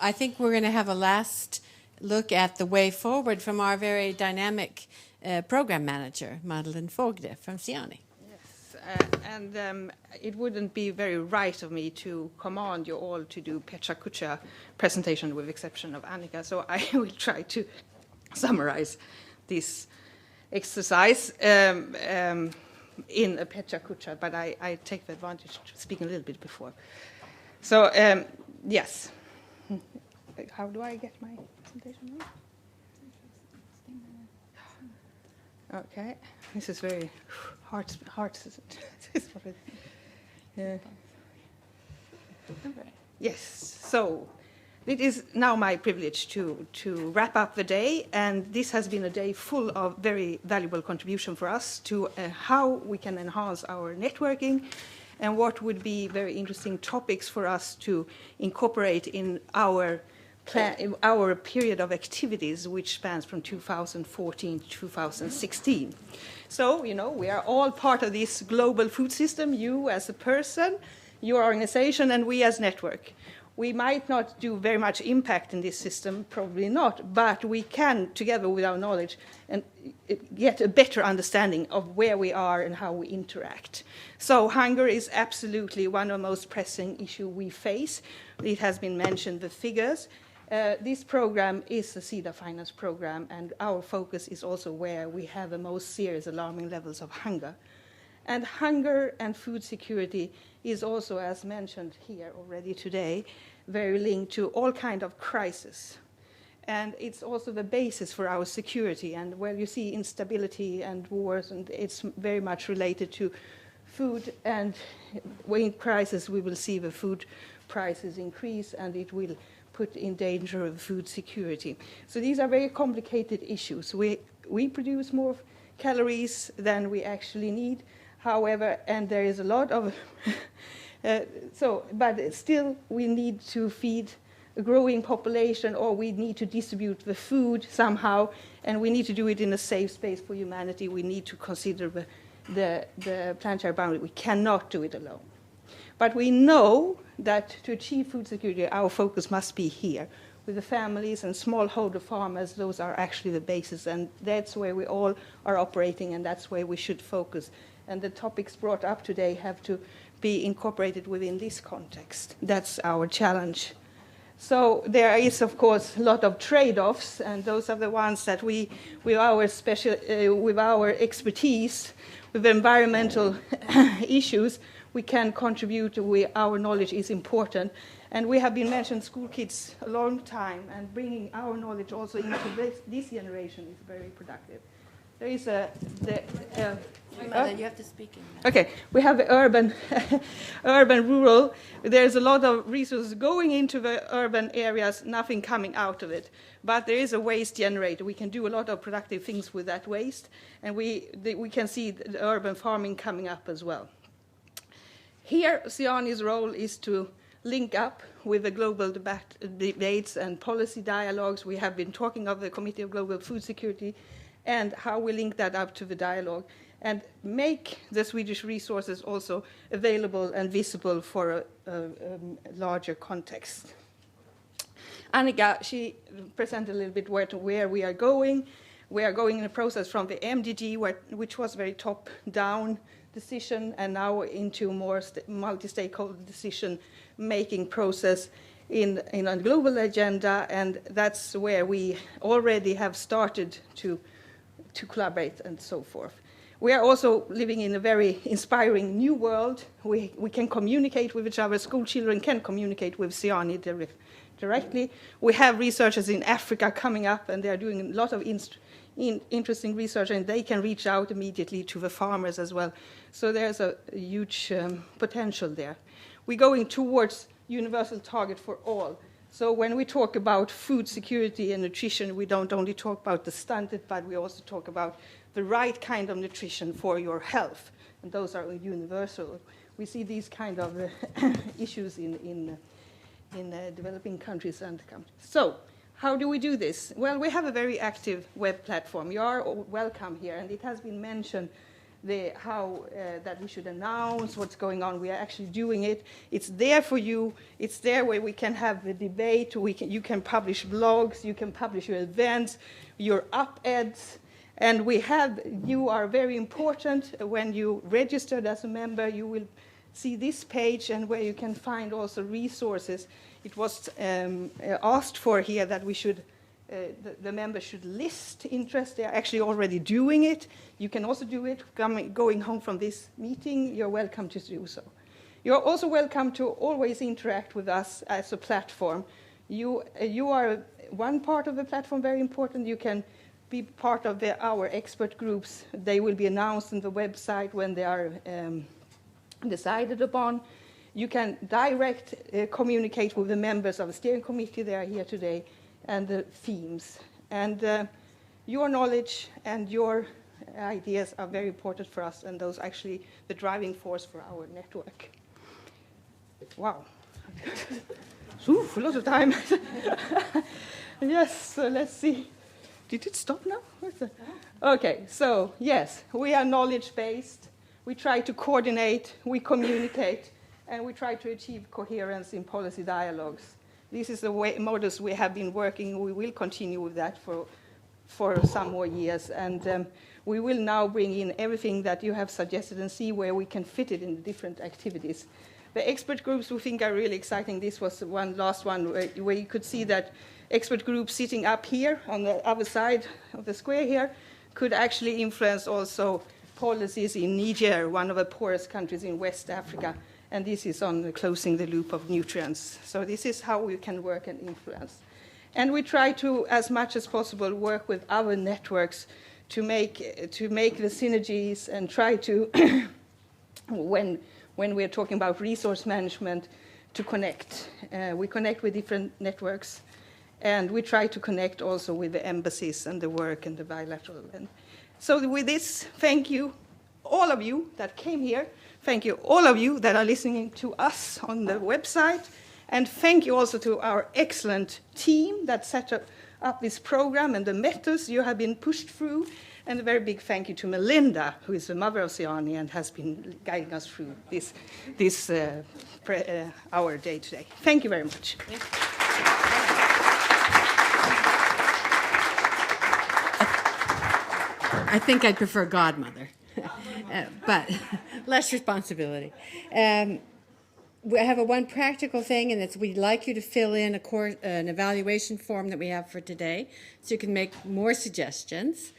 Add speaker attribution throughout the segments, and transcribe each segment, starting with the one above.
Speaker 1: I think we're going to have a last look at the way forward from our very dynamic program manager, Madeleine Fogde from SIANI.
Speaker 2: Yes, and it wouldn't be very right of me to command you all to do Pecha Kucha presentation with exception of Annika, so I will try to summarize this exercise in a Pecha Kucha, but I take the advantage to speak a little bit before. So, yes. How do I get my presentation on? Okay, this is very hard. Yes, so it is now my privilege to wrap up the day, and this has been a day full of very valuable contribution for us to how we can enhance our networking and what would be very interesting topics for us to incorporate in our period of activities, which spans from 2014 to 2016. So, you know, we are all part of this global food system, you as a person, your organization, and we as network. We might not do very much impact in this system, probably not, but we can, together with our knowledge, and get a better understanding of where we are and how we interact. So hunger is absolutely one of the most pressing issues we face. It has been mentioned, the figures. This program is a CEDA finance program, and our focus is also where we have the most serious alarming levels of hunger. And hunger and food security is also, as mentioned here already today, very linked to all kinds of crises. And it's also the basis for our security. And where you see instability and wars, and it's very much related to food. And in crisis, we will see the food prices increase, and it will put in danger of food security. So these are very complicated issues. We produce more calories than we actually need. However, and there is a lot of, but still we need to feed a growing population, or we need to distribute the food somehow, and we need to do it in a safe space for humanity. We need to consider the planetary boundary. We cannot do it alone. But we know that to achieve food security, our focus must be here, with the families and smallholder farmers. Those are actually the basis, and that's where we all are operating, and that's where we should focus. And the topics brought up today have to be incorporated within this context. That's our challenge. So there is, of course, a lot of trade-offs, and those are the ones that we, with our expertise, with environmental issues, we can contribute. Our knowledge is important. And we have been mentioning school kids a long time, and bringing our knowledge also into this generation is very productive. There is
Speaker 1: You have to speak in that.
Speaker 2: Okay, we have the urban, rural. There's a lot of resources going into the urban areas, nothing coming out of it. But there is a waste generator. We can do a lot of productive things with that waste, and we can see the urban farming coming up as well. Here, SIANI's role is to link up with the global debates and policy dialogues. We have been talking of the Committee of Global Food Security, and how we link that up to the dialogue, and make the Swedish resources also available and visible for a larger context. Annika, she presented a little bit where we are going. We are going in a process from the MDG, which was very top-down decision, and now into more multi-stakeholder decision-making process in a global agenda, and that's where we already have started to collaborate and so forth. We are also living in a very inspiring new world. We can communicate with each other. School children can communicate with SIANI directly. We have researchers in Africa coming up, and they are doing a lot of interesting research, and they can reach out immediately to the farmers as well. So there's a huge potential there. We're going towards universal target for all. So when we talk about food security and nutrition, we don't only talk about the stunted, but we also talk about the right kind of nutrition for your health. And those are universal. We see these kind of issues in developing countries and countries. So how do we do this? Well, we have a very active web platform. You are welcome here, and it has been mentioned that we should announce what's going on. We are actually doing it. It's there for you. It's there where we can have the debate. You can publish blogs. You can publish your events, your op-eds. And you are very important. When you registered as a member, you will see this page and where you can find also resources. It was asked for here that we should the members should list interest. They are actually already doing it. You can also do it going home from this meeting. You're welcome to do so. You're also welcome to always interact with us as a platform. You are one part of the platform, very important. You can be part of our expert groups. They will be announced on the website when they are decided upon. You can communicate with the members of the steering committee. They are here today. And the themes. And your knowledge and your ideas are very important for us, and those are actually the driving force for our network. Wow. Ooh, a lot of time. Yes, so let's see. Did it stop now? Okay, so yes, we are knowledge-based. We try to coordinate, we communicate, and we try to achieve coherence in policy dialogues. This is the models we have been working. We will continue with that for some more years. And we will now bring in everything that you have suggested and see where we can fit it in the different activities. The expert groups we think are really exciting. This was the last one where you could see that expert groups sitting up here on the other side of the square here could actually influence also policies in Niger, one of the poorest countries in West Africa. And this is on closing the loop of nutrients. So this is how we can work and influence. And we try to, as much as possible, work with other networks to make the synergies and try to, when we're talking about resource management, to connect. We connect with different networks, and we try to connect also with the embassies and the work and the bilateral. And so with this, thank you, all of you that came here. Thank you, all of you that are listening to us on the website. And thank you also to our excellent team that set up this program and the methods you have been pushed through. And a very big thank you to Melinda, who is the mother of SIANI and has been guiding us through our day today. Thank you very much.
Speaker 1: I think I'd prefer godmother. But less responsibility. We have one practical thing, and it's we'd like you to fill in an evaluation form that we have for today, so you can make more suggestions.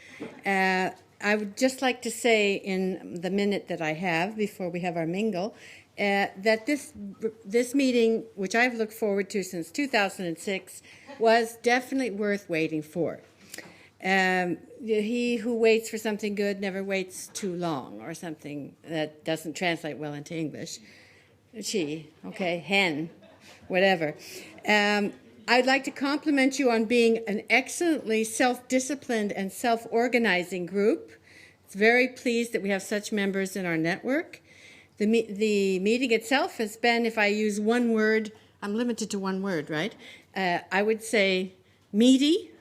Speaker 1: I would just like to say in the minute that I have before we have our mingle, that this meeting, which I've looked forward to since 2006, was definitely worth waiting for. He who waits for something good never waits too long, or something that doesn't translate well into English. She, okay, hen, whatever. I'd like to compliment you on being an excellently self-disciplined and self-organizing group. It's very pleased that we have such members in our network. The meeting itself has been, if I use one word, I'm limited to one word, right? I would say meaty,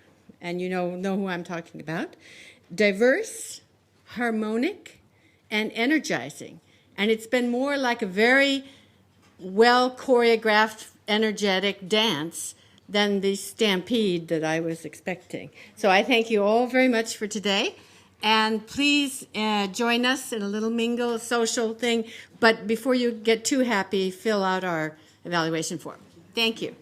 Speaker 1: and you know who I'm talking about, diverse, harmonic, and energizing. And it's been more like a very well-choreographed, energetic dance than the stampede that I was expecting. So I thank you all very much for today. And please join us in a little mingle, social thing. But before you get too happy, fill out our evaluation form. Thank you.